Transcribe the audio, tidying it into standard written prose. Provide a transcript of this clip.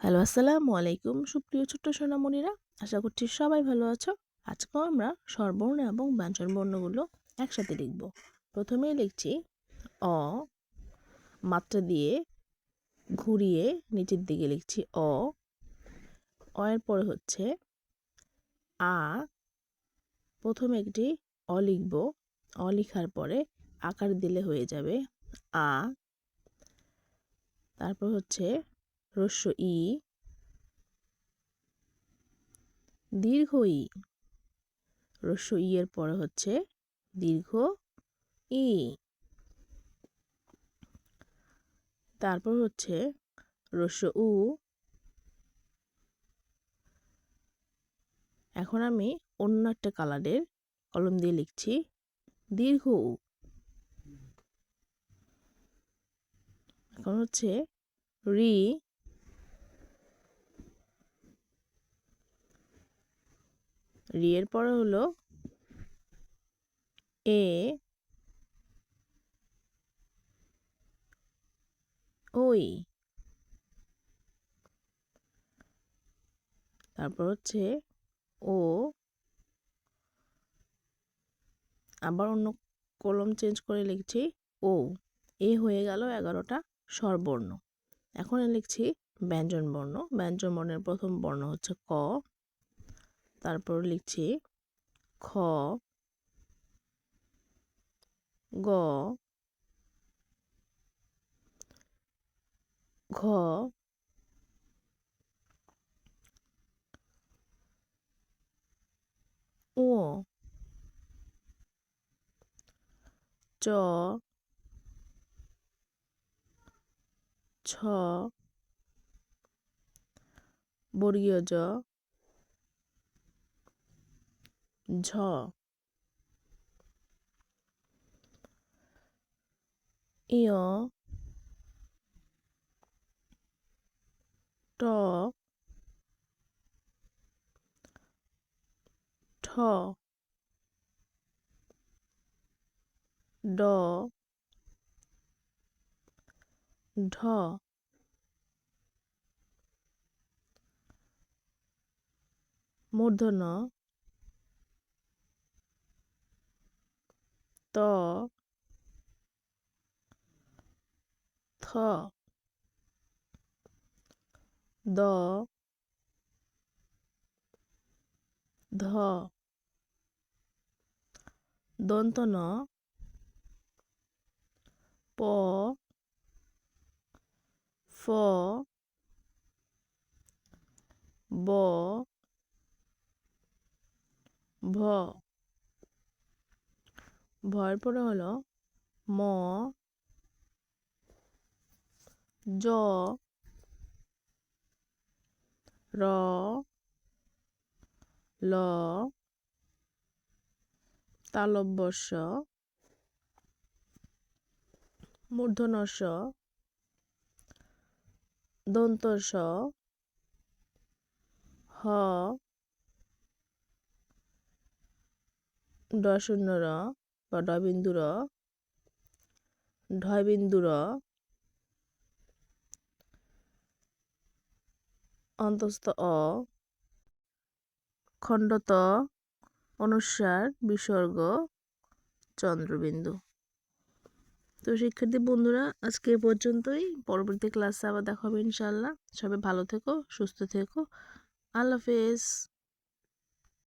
Hello, আসসালামু আলাইকুম সুপ্রিয় ছোট্ট সোনামণিরা। আশা করছি সবাই ভালো আছো। আজকেও আমরা স্বরবর্ণ এবং ব্যঞ্জনবর্ণগুলো একসাথে লিখব। প্রথমেই লিখছি অ, মাত্রা দিয়ে ঘুরিয়ে নিচের দিকে লিখছি অ। এর পরে হচ্ছে আ। প্রথমে একটি অ লিখব। অ লিখার পরে আকার দিলে হয়ে যাবে আ। তারপর হচ্ছে হ্রস্ব ই, দীর্ঘ ই। হ্রস্ব ই এর পরে হচ্ছে দীর্ঘ ই। তারপর হচ্ছে হ্রস্ব উ। এখন আমি অন্য একটা কালারের কলম দিয়ে লিখছি দীর্ঘ উ। এখন হচ্ছে রি। রি এর পরে হলো এ, ওই। তারপর হচ্ছে ও। আবার অন্য কলম চেঞ্জ করে লিখছি ও। এ হয়ে গেল 11টা স্বরবর্ণ। এখন লিখছি ব্যঞ্জন বর্ণ। ব্যঞ্জন বর্ণের প্রথম বর্ণ হচ্ছে ক। তারপর লিখছি খ, গ, ঘ, ও, চ, ছ, বর্গীয় জ, ঝ, ইয়, ট, ঠ, ড, ঢ। মূর্ধন্য ত, থ, দ, ধ। দন্ত ন, প, ফ, ব, ভ। ভয়ের পরে হলো ম, জ, র, ল, তালব্য শ, মূর্ধন্য ষ, দন্ত স, হ, ড শূন্য র বা ড বিন্দু র, ঢয় বিন্দু র, অন্তস্থ অ, খণ্ডত, অনুস্বার, বিসর্গ, চন্দ্রবিন্দু। তো শিক্ষার্থী বন্ধুরা, আজকে এ পর্যন্তই। পরবর্তী ক্লাসে আবার দেখা হবে ইনশাআল্লাহ। সবাই ভালো থেকো, সুস্থ থেকো। আল্লাহ হাফেজ।